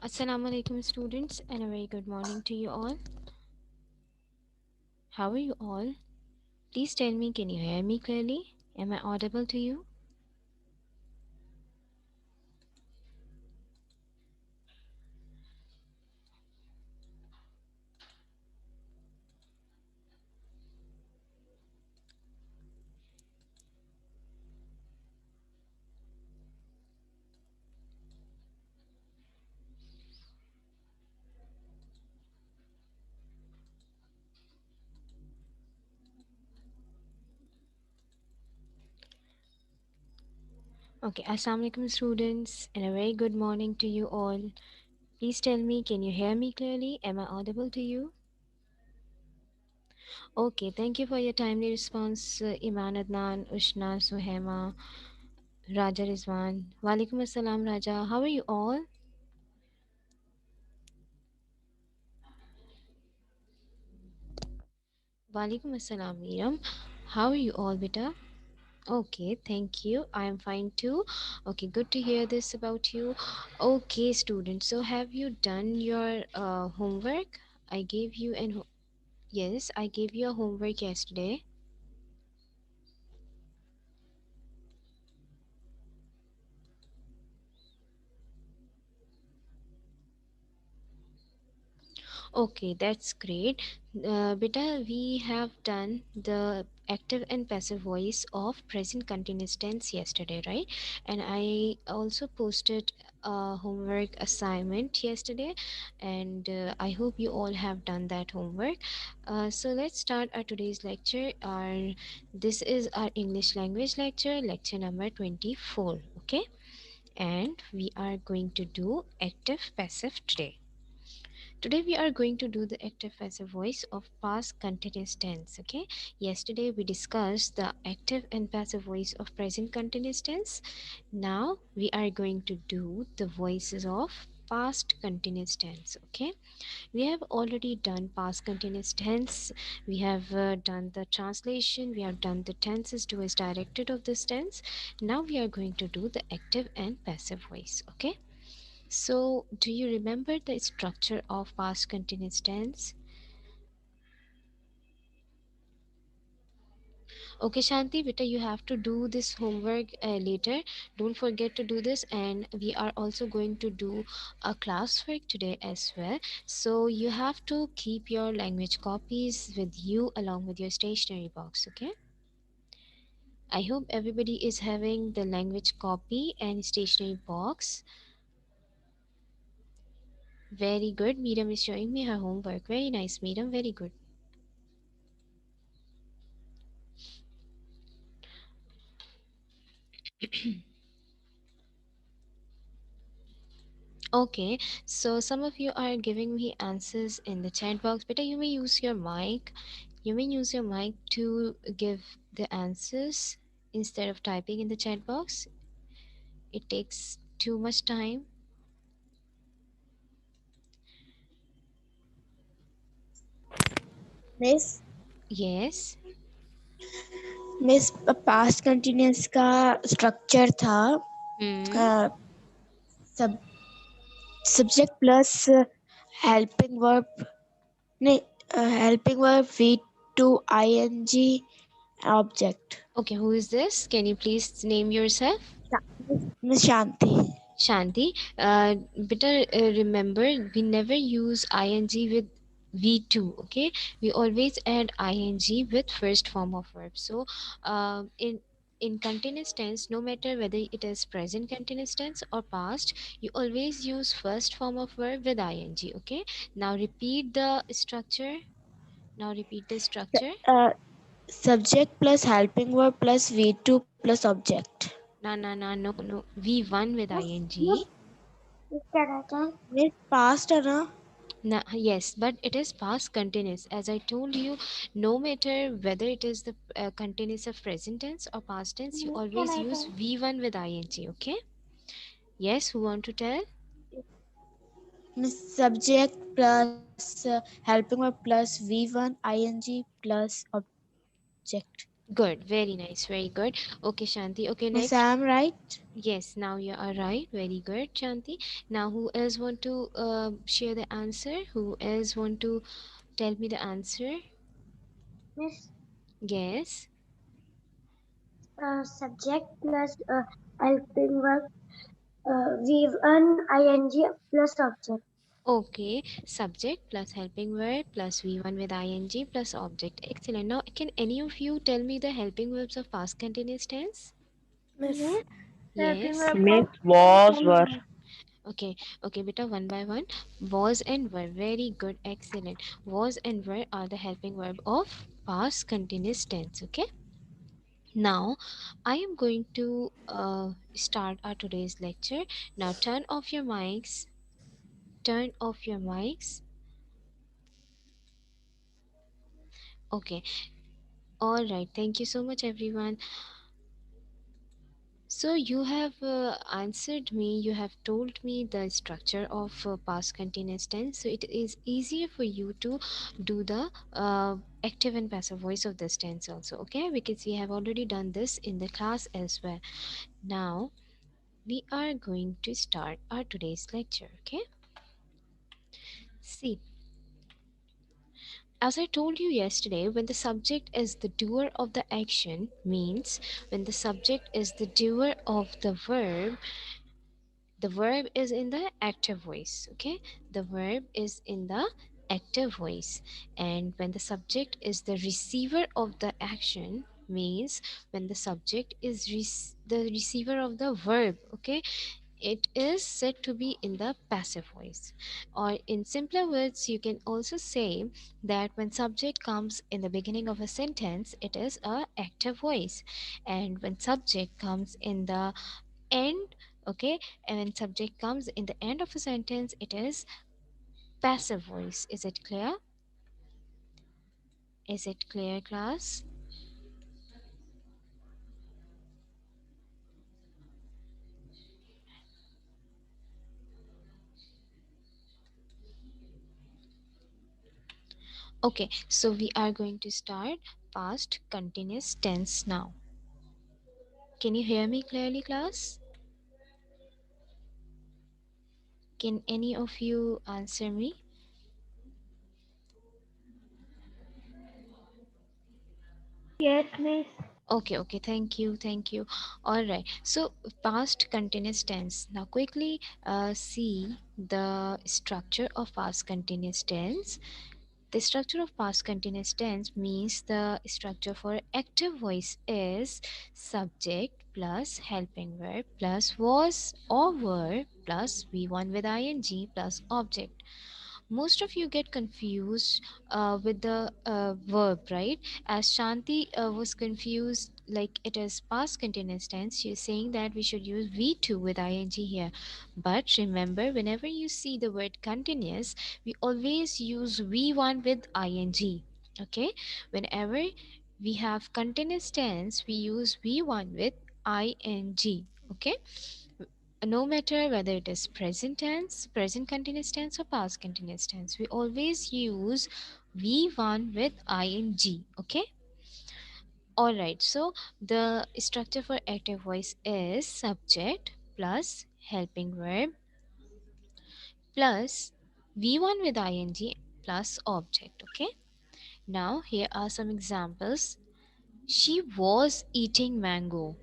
Assalamu alaikum students and a very good morning to you all. How are you all? Please tell me, can you hear me clearly? Am I audible to you? Okay, Assalamu alaikum students and a very good morning to you all. Please tell me, can you hear me clearly? Am I audible to you? Okay, thank you for your timely response, Iman Adnan, Ushna, Suhaima, Raja Rizwan. Walaikum Assalam, Raja. How are you all? Walaikum Assalam, Miram. How are you all, beta? Okay, thank you. I am fine too. Okay, good to hear this about you. Okay, students, so have you done your homework? I gave you yes, I gave you a homework yesterday. Okay, that's great. Beta, we have done the active and passive voice of present continuous tense yesterday, right? And I also posted a homework assignment yesterday, and I hope you all have done that homework. So let's start our today's lecture. This is our English language lecture, lecture number 24. Okay, and we are going to do active passive today. Today we are going to do the active passive voice of past continuous tense. Okay. Yesterday we discussed the active and passive voice of present continuous tense. Now we are going to do the voices of past continuous tense. Okay. We have already done past continuous tense. We have done the translation. We have done the tenses to is directed of this tense. Now we are going to do the active and passive voice. Okay. So, do you remember the structure of past continuous tense? Okay, Shanti, beta, you have to do this homework later. Don't forget to do this, and we are also going to do a classwork today as well. So, you have to keep your language copies with you along with your stationery box. Okay. I hope everybody is having the language copy and stationery box. Very good. Miriam is showing me her homework. Very nice, Miriam. Very good. Okay, so some of you are giving me answers in the chat box. Better you may use your mic. You may use your mic to give the answers instead of typing in the chat box. It takes too much time. Miss Yes. Miss past continuous का structure था Hmm. सब subject plus helping verb नहीं helping verb V two ING object Okay, who is this? Can you please name yourself? Miss Shanti Shanti, better remember we never use ing with V2, okay? We always add ing with first form of verb. So, in continuous tense, no matter whether it is present continuous tense or past, you always use first form of verb with ing, okay? Now repeat the structure. Now repeat the structure. Subject plus helping verb plus V two plus object No, no, no, no, no. V1 with ing. Miss past है ना Yes, but it is past continuous. As I told you, no matter whether it is the continuous of present tense or past tense, you always use V1 with ing. Okay? Yes, who want to tell? Miss subject plus helping verb plus V one ING plus object Good, very nice, very good. Okay, Shanti. Okay, Miss, next. I am right. Yes, now you are right. Very good, Shanti. Now, who else want to share the answer? Who else want to tell me the answer? Miss, Yes. subject plus helping verb, V1 ing plus object. Okay, subject plus helping verb plus V1 with ing plus object. Excellent. Now, can any of you tell me the helping verbs of past continuous tense? Miss, Miss, helping Yes. verb Miss of was was were. Okay, okay, beta, one by one. Was and were. Very good, excellent. Was and were are the helping verb of past continuous tense. Okay. Now, I am going to start our today's lecture. Now, turn off your mics. Turn off your mics. Okay. All right. Thank you so much, everyone. So you have answered me, you have told me the structure of past continuous tense. So it is easier for you to do the active and passive voice of this tense also, okay? Because we have already done this in the class as well. Now we are going to start our today's lecture, okay? See, as I told you yesterday, when the subject is the doer of the action, means when the subject is the doer of the verb is in the active voice. Okay, the verb is in the active voice, and when the subject is the receiver of the action, means when the subject is the receiver of the verb. Okay, it is said to be in the passive voice, or in simpler words you can also say that when subject comes in the beginning of a sentence, it is a active voice, and when subject comes in the end, okay, and when subject comes in the end of a sentence, it is passive voice. Is it clear? Is it clear, class? Okay, so we are going to start past continuous tense now. Can you hear me clearly, class? Can any of you answer me? yes, miss. Okay, okay, thank you, thank you. All right, so past continuous tense. Now quickly see the structure of past continuous tense. The structure of past continuous tense means the structure for active voice is subject plus helping verb plus was or were plus V1 with ing plus object. Most of you get confused with the verb, right? As Shanti was confused, like it is past continuous tense, she's saying that we should use V2 with ing here. But remember, whenever you see the word continuous, we always use V1 with ing. Okay, whenever we have continuous tense, we use V1 with ing. Okay, no matter whether it is present tense, present continuous tense, or past continuous tense, we always use V1 with ing. Okay, all right. So the structure for active voice is subject plus helping verb plus V1 with ing plus object. Okay, now here are some examples. She was eating mango.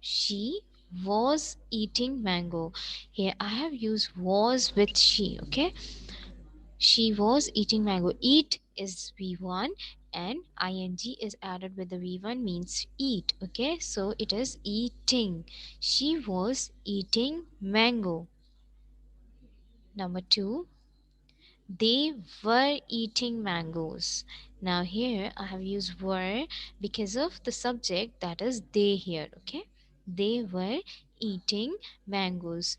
She was eating mango. Here I have used was with she. Okay, she was eating mango. Eat is V1 and ing is added with the V1 means eat. Okay, so it is eating. She was eating mango. Number two, they were eating mangoes. Now here I have used were because of the subject, that is they here. Okay, they were eating mangoes.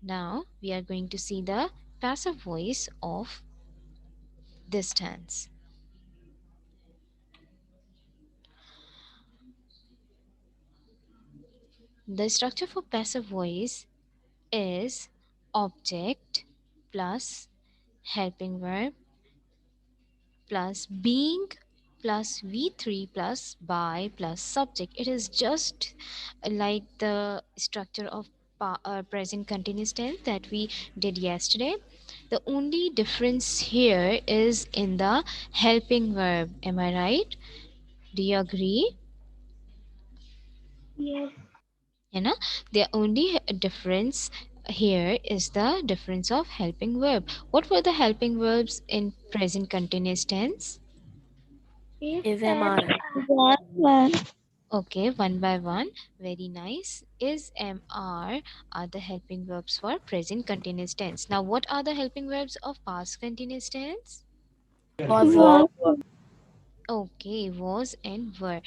Now we are going to see the passive voice of this tense. The structure for passive voice is object plus helping verb plus being plus V3 plus by plus subject. It is just like the structure of present continuous tense that we did yesterday. The only difference here is in the helping verb. Am I right? Do you agree? Yes. You know, the only difference here is the difference of helping verb. What were the helping verbs in present continuous tense? If Is M MR. one. Okay, one by one. Very nice. Is, am, are the helping verbs for present continuous tense. Now, what are the helping verbs of past continuous tense? Was Was. Okay, was and were.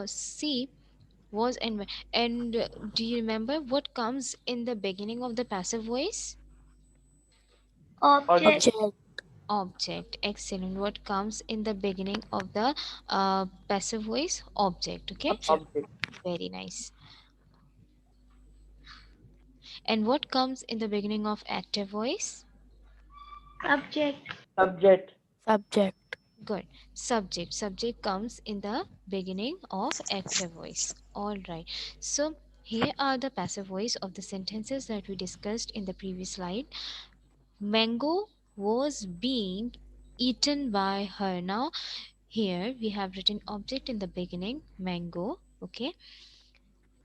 See, was and were. And do you remember what comes in the beginning of the passive voice? Object. object. Object. Excellent. What comes in the beginning of the passive voice? Object. Okay, Object. very nice. And what comes in the beginning of active voice? Subject. Subject. Subject. Good. Subject. Subject comes in the beginning of active voice. All right. So here are the passive voice of the sentences that we discussed in the previous slide. Mango was being eaten by her. Now here we have written object in the beginning, mango. Okay.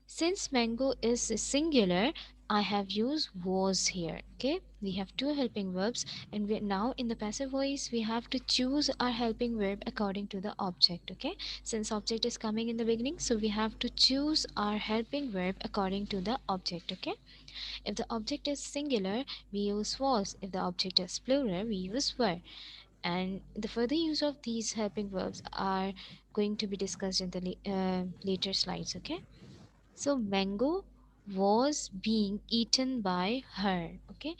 Since mango is singular, I have used was here. Okay, we have two helping verbs, and we now in the passive voice we have to choose our helping verb according to the object. Okay, since object is coming in the beginning, so we have to choose our helping verb according to the object. Okay, if the object is singular, we use was. If the object is plural, we use were. And the further use of these helping verbs are going to be discussed in the later slides. Okay, so mango was being eaten by her. Okay.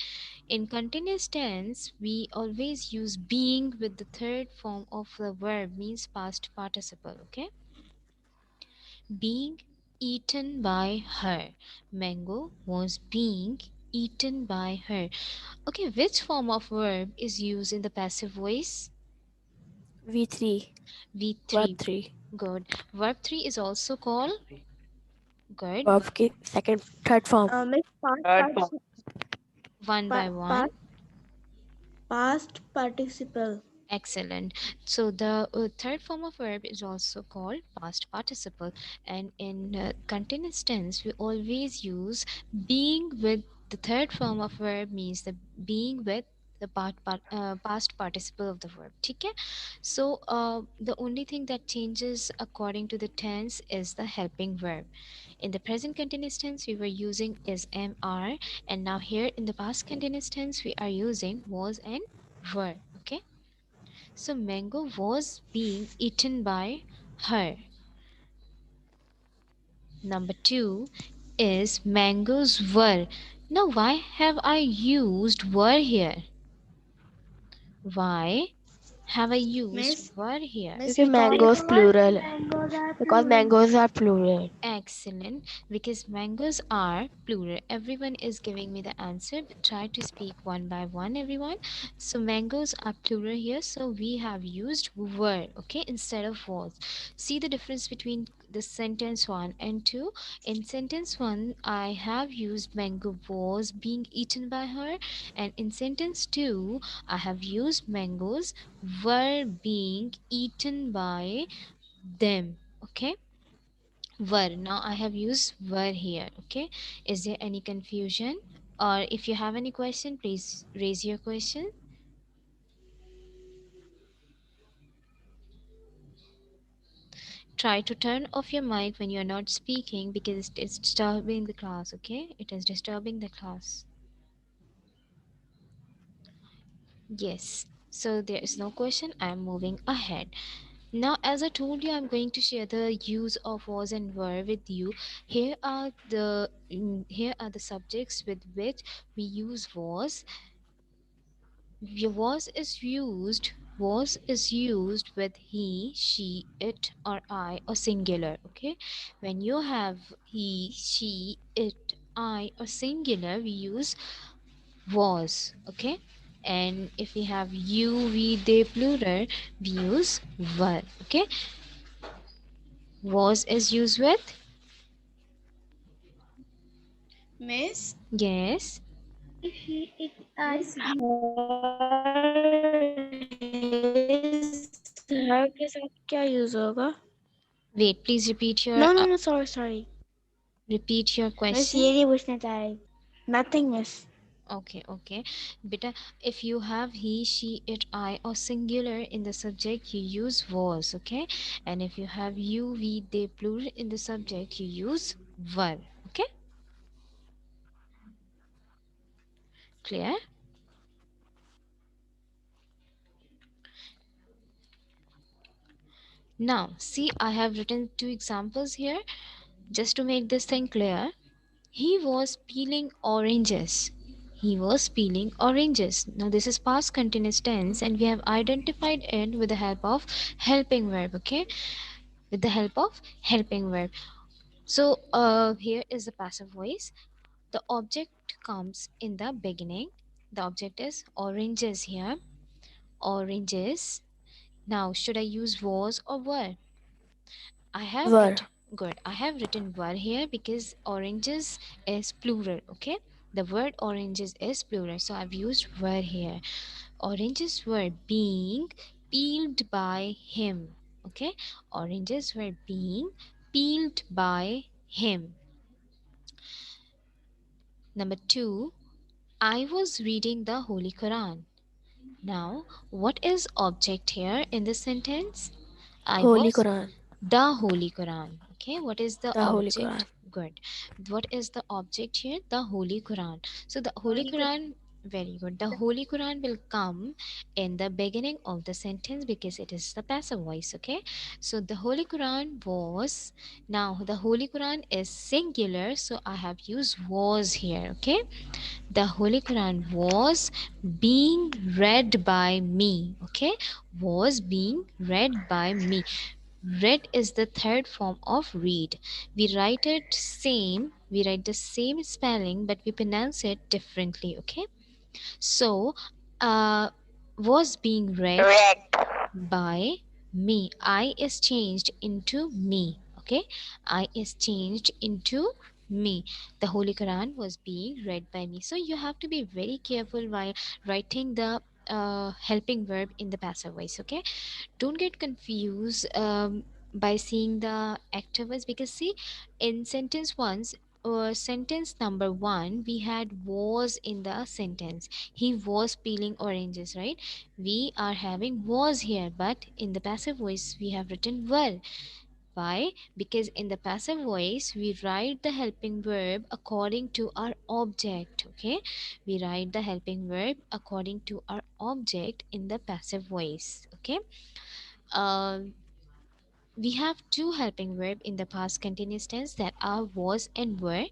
In continuous tense, we always use being with the third form of the verb, means past participle. Okay. Being eaten by her. Mango was being eaten by her. Okay. Which form of verb is used in the passive voice? V3. Verb V3. 3. Good. Verb 3 is also called good. Verb की second, third form. Miss past Third form. One by one. past participle. Excellent. So the third form of verb is also called past participle, and in continuous tense we always use being with the third form of verb, means the being with the past participle of the verb. Okay. So the only thing that changes according to the tense is the helping verb. In the present continuous tense we were using is, am, are, and now here in the past continuous tense we are using was and were. Okay. So mango was being eaten by her. Number two is mangoes were. Now why have I used were here? Why have I used were here? Because mangoes plural. Mangoes are Because plural. mangoes are plural. Excellent, because mangoes are plural. Everyone is giving me the answer, but try to speak one by one, everyone. So mangoes are plural here, so we have used were, okay, instead of was. See the difference between the sentence 1 and 2. In sentence 1 I have used mango was being eaten by her, and in sentence 2 I have used mangoes were being eaten by them. Okay, were. Now I have used were here. Okay, is there any confusion, or if you have any question, please raise your question. Try to turn off your mic when you're not speaking, because it's disturbing the class. Okay, it is disturbing the class. Yes, so there is no question. I'm moving ahead. Now, as I told you, I'm going to share the use of was and were with you. Here are the subjects with which we use was. Was is used with he, she, it, or I, or singular. Okay, when you have he, she, it, I, or singular, we use was. Okay, And if we have you, we, they plural, we use were. Okay, was is used with Miss, yes. She, it, I, Miss her के साथ क्या use होगा? Wait, please repeat your No, sorry. repeat your Miss question. ये नहीं पूछना चाह रही. Nothing, miss. Okay. Beta, if you have he, she, it, I, or singular in the subject, you use was, okay? And if you have you, we, they, plural in the subject, you use were, okay? Clear? Now, see, I have written two examples here just to make this thing clear. He was peeling oranges. He was peeling oranges. Now, this is past continuous tense, and we have identified it with the help of helping verb, okay? With the help of helping verb. So here is the passive voice. The object comes in the beginning. The object is oranges here. Oranges. Now, should I use was or were? I have Were. written good. I have written were here because oranges is plural. Okay, the word oranges is plural, so I've used were here. Oranges were being peeled by him. Okay, oranges were being peeled by him. Number two, I was reading the Holy Quran. Now, what is object here in this sentence? I Holy was Quran. the Holy Quran. Okay, what is the The Holy object? Quran. Good. What is the object here? The Holy Quran. So the Holy Quran, very good. The Holy Quran will come in the beginning of the sentence because it is the passive voice. Okay, so the Holy Quran was. Now the Holy Quran is singular, so I have used was here. Okay, the Holy Quran was being read by me. Okay, was being read by me. Read is the third form of read. We write it same, we write the same spelling, but we pronounce it differently. Okay, so uh, was being read by me. I is changed into me. Okay, I is changed into me. The Holy Quran was being read by me. So you have to be very careful while writing the helping verb in the passive voice. Okay, don't get confused by seeing the active words, because see, in sentence once or sentence number one, we had was in the sentence. He was peeling oranges, right? We are having was here, but in the passive voice we have written were. Why? Because in the passive voice we write the helping verb according to our object. Okay, we write the helping verb according to our object in the passive voice. Okay, um, we have two helping verb in the past continuous tense, that are was and were.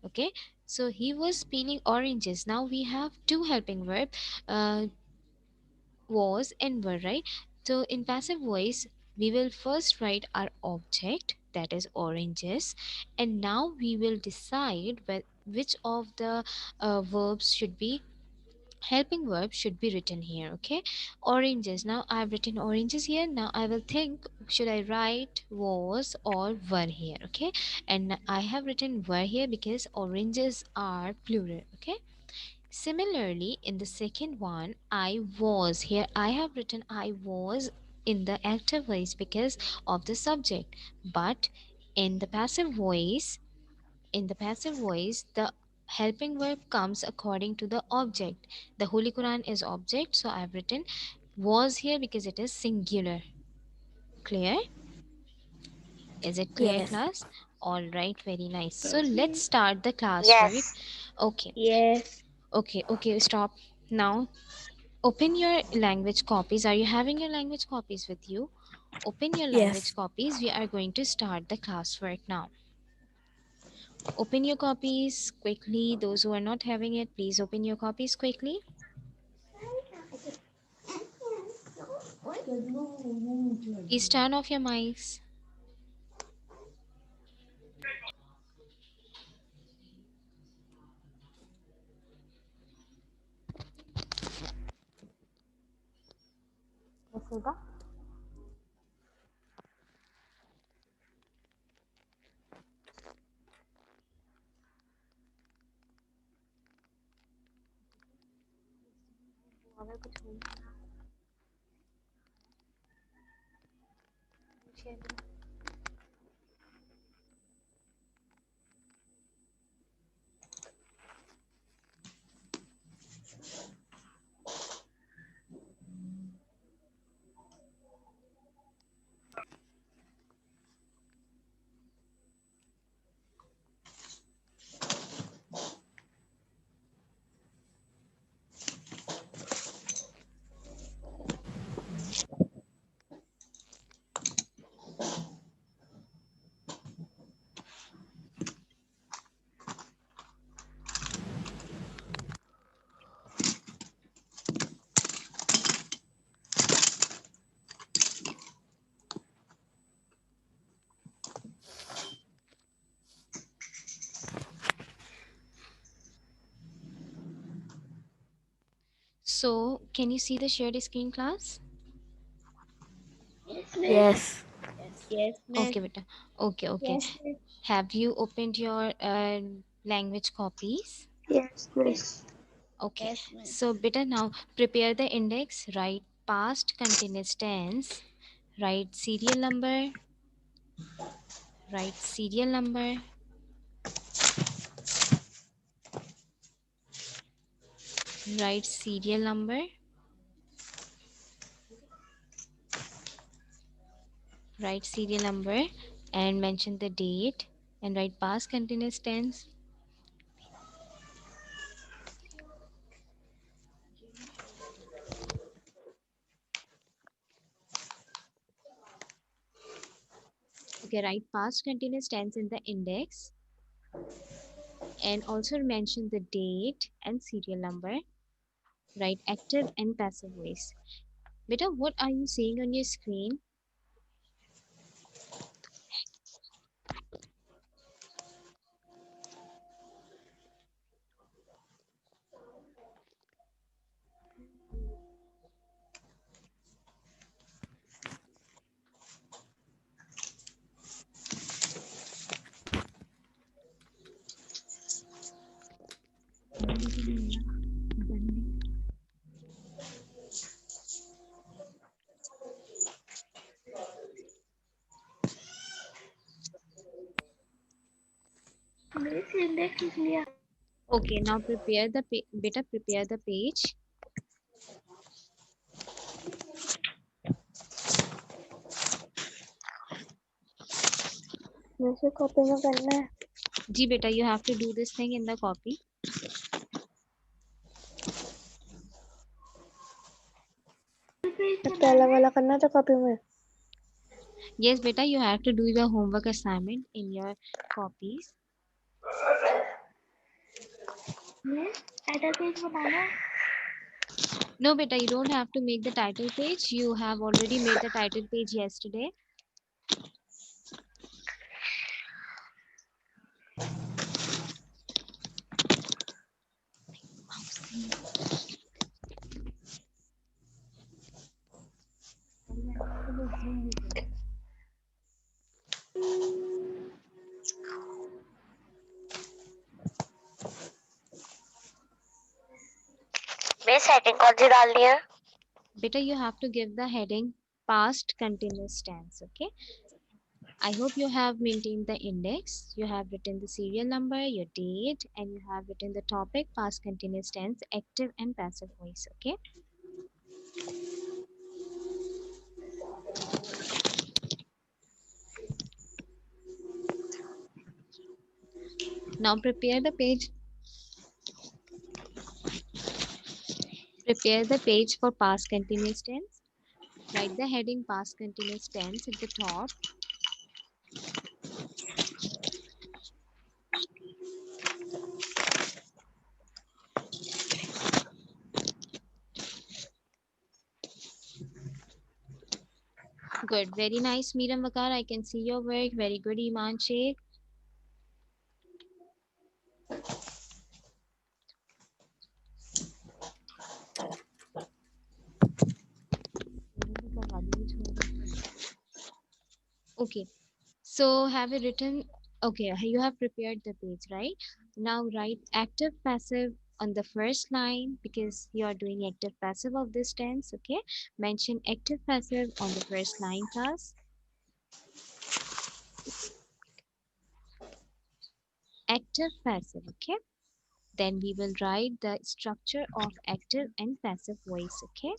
Okay, so he was peeling oranges. Now we have two helping verb, uh, was and were, right? So in passive voice we will first write our object, that is oranges, and now we will decide which of the verbs should be helping verb should be written here. Okay, oranges. Now I've written oranges here. Now I will think, should I write was or were here? Okay, and I have written were here because oranges are plural. Okay, similarly in the second one, I was, here I have written I was in the active voice because of the subject. But in the passive voice, the helping verb comes according to the object. The Holy Quran is object, so I've written was here because it is singular. Clear? Is it clear, Yes. class? All right, very nice. So let's start the class, right? Okay, yes, okay, stop. Now, open your language copies. Are you having your language copies with you? Open your language Yes. copies. We are going to start the classwork now. Open your copies quickly. Those who are not having it, please open your copies quickly. Please turn off your mics. बेटा अगर कुछ homework share करो। So, can you see the shared screen, class? Yes, miss. Yes. Yes, miss. Okay, beta. Okay. Yes, miss. Have you opened your language copies? Yes, miss. Okay. Yes, miss. So, beta, now prepare the index, write past continuous tense, write serial number, write serial number, write serial number, write serial number, and mention the date, and write past continuous tense. Okay, write past continuous tense in the index, and also mention the date and serial number. Write active and passive voice. Beta, what are you seeing on your screen? Miss index is लिया. Okay, now prepare the beta, prepare the page. वैसे copy में करना है. Ji beta, you have to do this thing in the copy. पहला वाला करना था copy में. Yes, beta, you have to do the homework assignment in your copies. Miss title page बनाना है. No, beta, you don't have to make the title page. You have already made the title page yesterday. Miss setting कौन सी डालनी है. Beta, you have to give the heading past continuous tense. Okay. I hope you have maintained the index. You have written the serial number, your date, and you have written the topic, past continuous tense, active and passive voice. Okay. Now prepare the page. Prepare the page for past continuous tense. Write the heading past continuous tense at the top. Good. Very nice, Meeram Vakar. I can see your work. Very good, Iman Sheikh. Okay. So have you written? Okay, you have prepared the page, right? Now write active passive on the first line because you are doing active passive of this tense. Okay, mention active passive on the first line, class. Active passive. Okay. Then we will write the structure of active and passive voice. Okay.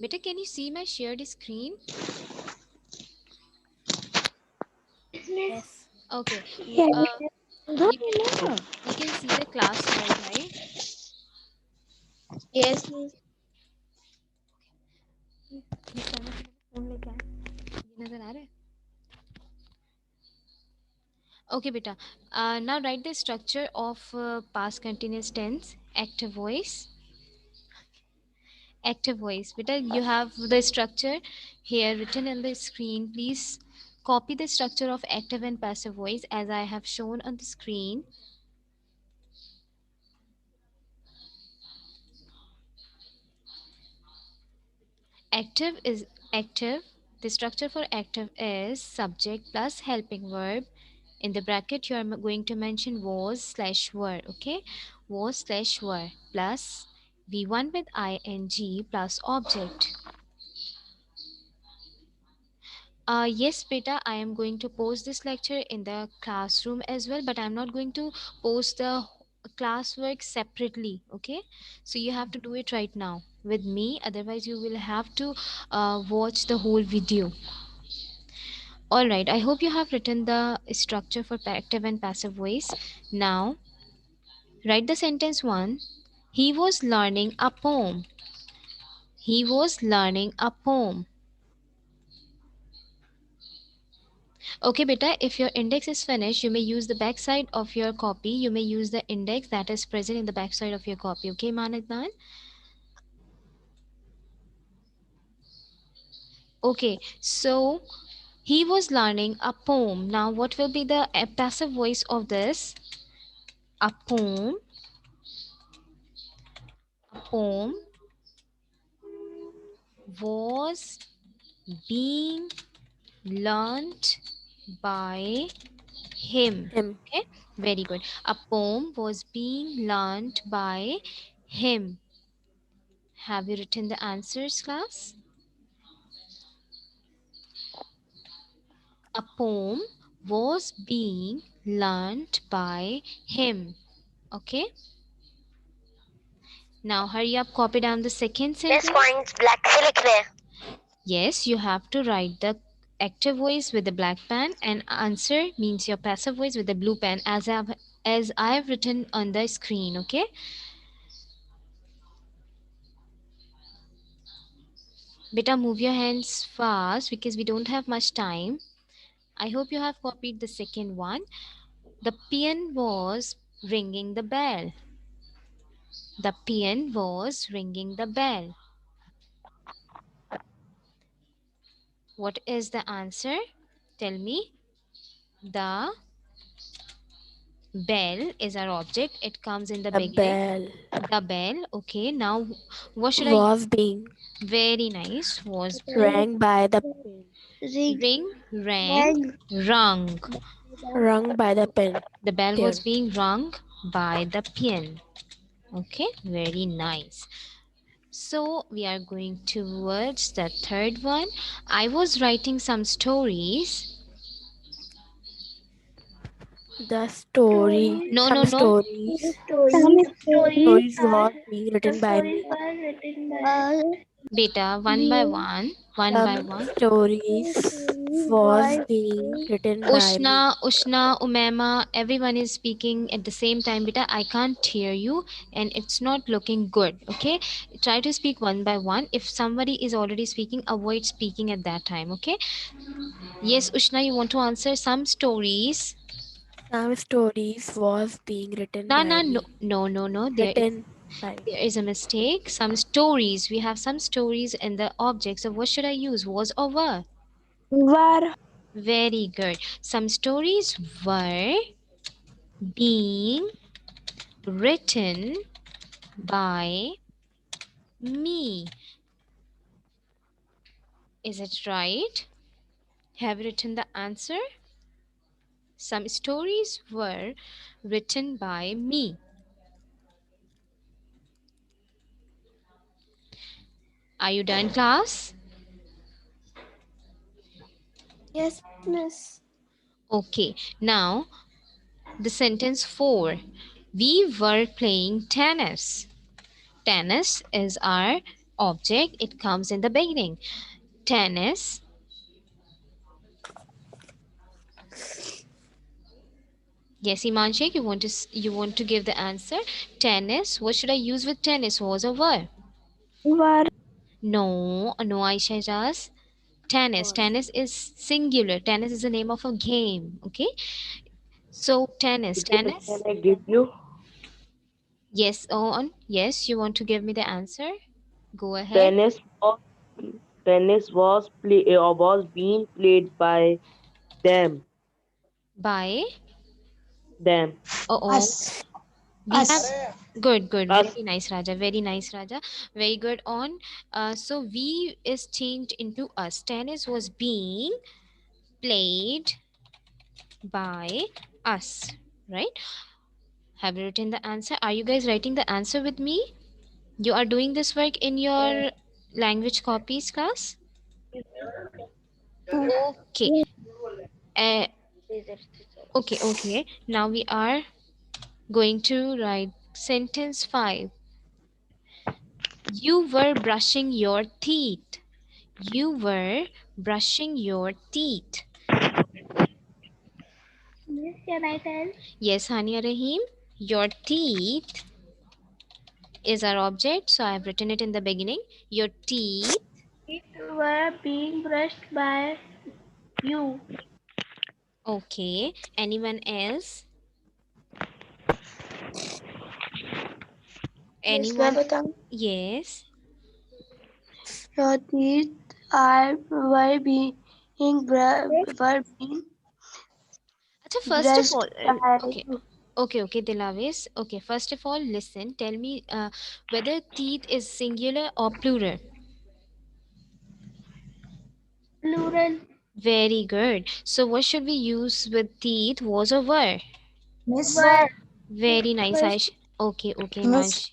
Beta, can you see my shared screen? Yes. Okay. Yes. You can see the class word, right? Yes, miss. Phone लेके आए ये नजर आ रहा है okay beta now write the structure of past continuous tense active voice beta you have the structure here written in the screen please copy the structure of active and passive voice as I have shown on the screen. Active is active. The structure for active is subject plus helping verb. In the bracket, you are going to mention was slash were. Okay, was slash were plus V1 with ing plus object. Yes, beta, I am going to post this lecture in the classroom as well, but I'm not going to post the classwork separately. Okay, so you have to do it right now with me, otherwise, you will have to watch the whole video. All right, I hope you have written the structure for active and passive voice. Now, write the sentence one. He was learning a poem. He was learning a poem. Okay, beta, if your index is finished, you may use the back side of your copy. You may use the index that is present in the back side of your copy. Okay, Manadnan? Okay, so he was learning a poem. Now, what will be the passive voice of this? A poem. A poem was being learnt by him. Him. Okay, very good. A poem was being learnt by him. Have you written the answers, class? A poem was being learnt by him. Okay, now hurry up, copy down the second Miss sentence. Points black से लिख रहे हैं Yes, you have to write the active voice with the black pen and answer means your passive voice with the blue pen as I have written on the screen. Okay, beta, move your hands fast because we don't have much time. I hope you have copied the second one. The peon was ringing the bell. The peon was ringing the bell. What is the answer? Tell me. The bell is our object. It comes in the A beginning. bell The bell. Okay, now what should I use? was being Very nice. Was rang by the pen. ring, rang, rung. Rung by the pen. The bell was Peon. being rung by the peon. Okay, very nice. So we are going towards the third one. I was writing some stories. The story. No, no, Some no. stories. some stories Stories was being written by me. Beta, one by Being one, one by Some one. stories was was being written by me. Ushna, Umema, everyone is speaking at the same time. Beta, I can't hear you and it's not looking good. Okay, try to speak one by one. If somebody is already speaking, avoid speaking at that time. Okay. Yes, Ushna, you want to answer some stories? Some stories was being written No, by no, no, me. no, no, no. Written by There is a mistake. Some stories. We have some stories in the object. So what should I use? Was or were? were Very good. Some stories were being written by me. Is it right? Have you written the answer? Some stories were written by me. Are you done, class? yes, miss. Okay. Now, the sentence 4. We were playing tennis. Tennis is our object. It comes in the beginning. Tennis. Yes, Imanshik, you want to give the answer. Tennis. What should I use with tennis? Was or were? Were No, no, Aisha Jas. Tennis. was. Tennis is singular. Tennis is the name of a game. Okay. So tennis. Teacher, can Tennis. I give you? Yes, on. Yes, you want to give me the answer? Go ahead. Tennis was was being played by them. By. Them. Oh, oh. us. We have. Us. Good, good. Us. Very nice, Raja. Very nice, Raja. Very good on. So we is changed into us. Tennis was being played by us, right? Have you written the answer? Are you guys writing the answer with me? You are doing this work in your language copies class? Okay. Uh, okay, okay. Now we are going to write sentence 5. You were brushing your teeth. You were brushing your teeth. Miss, can I tell? Yes, Hania Rahim. Your teeth is our object, so I have written it in the beginning. Your teeth. It were being brushed by you. Okay. Anyone else? Miss, मैं Anyone? बताऊं? Yes. Your teeth are were being Acha, first of all, brushed by okay. you. Okay, okay, Dilavis. Okay, first of all, listen. Tell me whether teeth is singular or plural. Plural. Very good. So, what should we use with teeth? Was or were? Miss. Were. Very nice, Miss. Aish. Okay, okay, Miss. Mansh.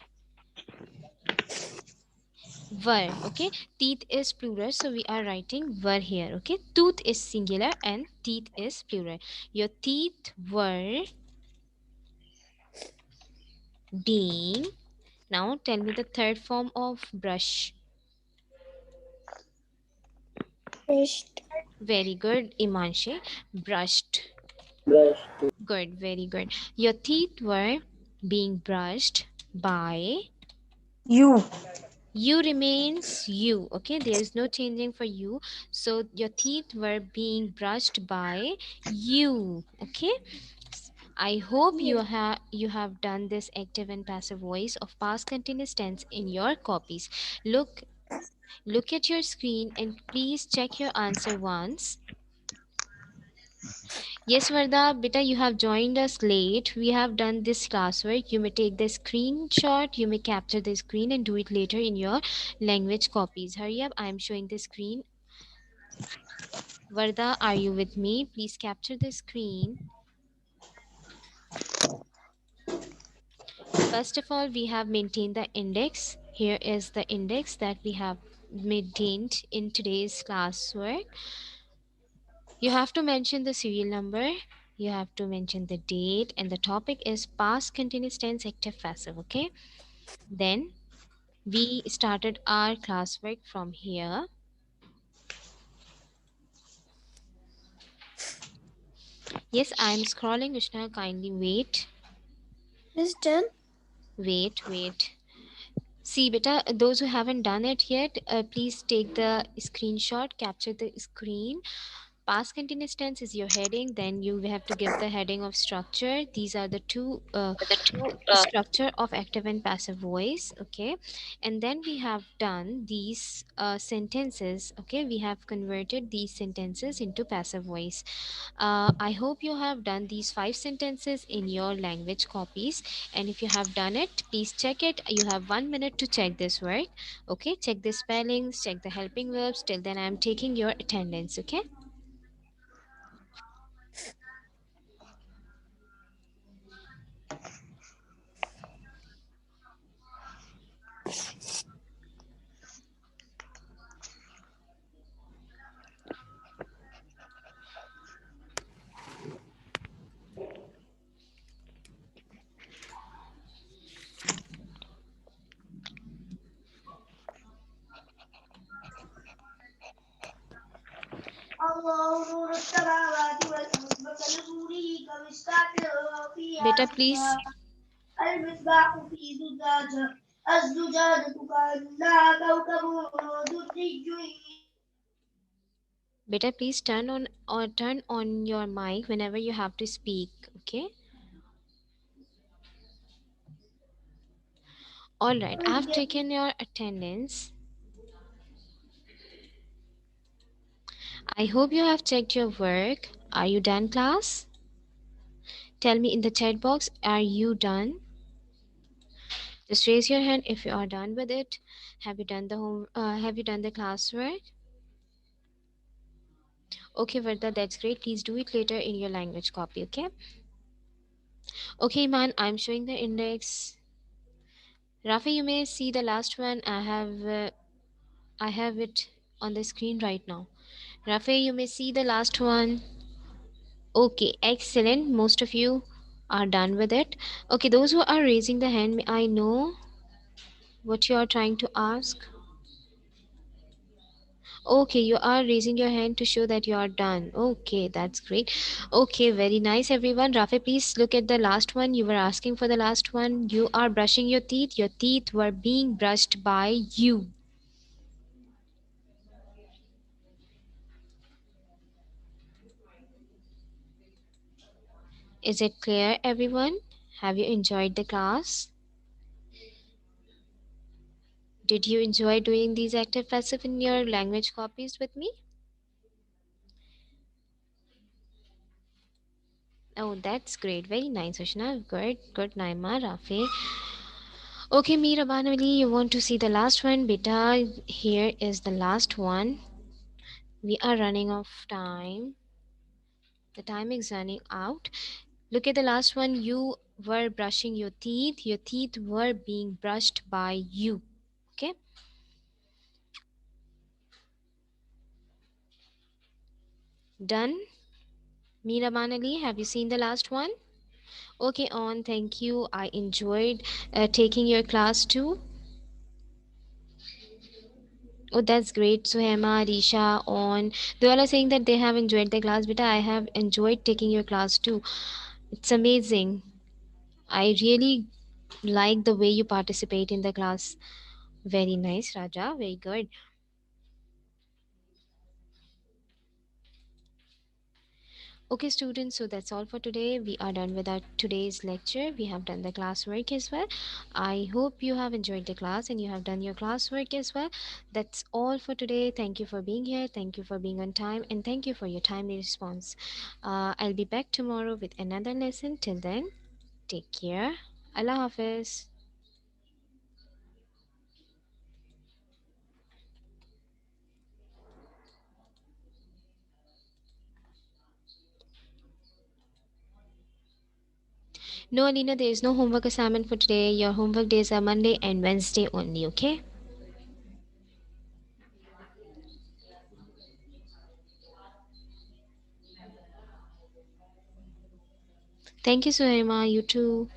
Were. Okay, teeth is plural, so we are writing were here. Okay, tooth is singular and teeth is plural. Your teeth were being. Now, tell me the third form of brush. Brushed. Very good, Imanshi. Brushed. Good, very good. Your teeth were being brushed by. You. You remains you. Okay, there is no changing for you. So your teeth were being brushed by you. Okay. I hope you have done this active and passive voice of past continuous tense in your copies. Look at your screen and please check your answer once. Yes, Varda, beta, you have joined us late. We have done this classwork. You may take the screenshot, you may capture the screen and do it later in your language copies. Hurry up, I am showing the screen. Varda, are you with me? Please capture the screen. First of all, we have maintained the index. Here is the index that we have maintained in today's classwork. You have to mention the serial number, you have to mention the date, and the topic is past continuous tense active passive. Okay, then We started our classwork from here. Yes, I'm scrolling, Ushna. Kindly wait. Is done. Wait. See, beta, those who haven't done it yet, please take the screenshot, capture the screen. Past continuous tense is your heading. Then you have to give the heading of structure. These are the two structure of active and passive voice. Okay, and then we have done these sentences. Okay, we have converted these sentences into passive voice. I hope you have done these 5 sentences in your language copies, and if you have done it, please check it. You have 1 minute to check this work. Okay, check the spellings, check the helping verbs. Till then I am taking your attendance. Okay. Beta, please. المصباح في زجاجة الزجاجة كأنها كوكب دري. Beta, please turn on your mic whenever you have to speak. Okay. All right. I have taken your attendance. I hope you have checked your work. Are you done, class? Tell me in the chat box. Are you done? Just raise your hand if you are done with it. Have you done the home? Have you done the classwork? Okay, Varda, that's great. Please do it later in your language copy. Okay. Okay, man. I'm showing the index. Rafi, you may see the last one. I have it on the screen right now. Rafi, you may see the last one. Okay, excellent. Most of you are done with it. Okay, those who are raising the hand, may I know what you are trying to ask? Okay, you are raising your hand to show that you are done. Okay, that's great. Okay, very nice, everyone. Rafi, please look at the last one. You were asking for the last one. You are brushing your teeth. Your teeth were being brushed by you. Is it clear, everyone? Have you enjoyed the class? Did you enjoy doing these active passive in your language copies with me? Oh, that's great. Very nice, Ushna. Good, Naima, Rafi. Okay, Meera Banwali, you want to see the last one? Beta, here is the last one. We are running out of time. The time is running out. Look at the last one. You were brushing your teeth. Your teeth were being brushed by you. Okay. Done. Meera Banali, have you seen the last one? Okay, on. Thank you. I enjoyed taking your class too. Oh, that's great. Suhema, Risha, on. They all are saying that they have enjoyed the class, but I have enjoyed taking your class too. It's amazing. I really like the way you participate in the class. Very nice, Raja. Very good. Okay, students, so that's all for today. We are done with our today's lecture. We have done the classwork as well. I hope you have enjoyed the class and you have done your classwork as well. That's all for today. Thank you for being here. Thank you for being on time. And thank you for your timely response. I'll be back tomorrow with another lesson. Till then, take care. Allah Hafiz. No, Alina, there is no homework assignment for today. Your homework days are Monday and Wednesday only, okay? Thank you, Suhaima. You too.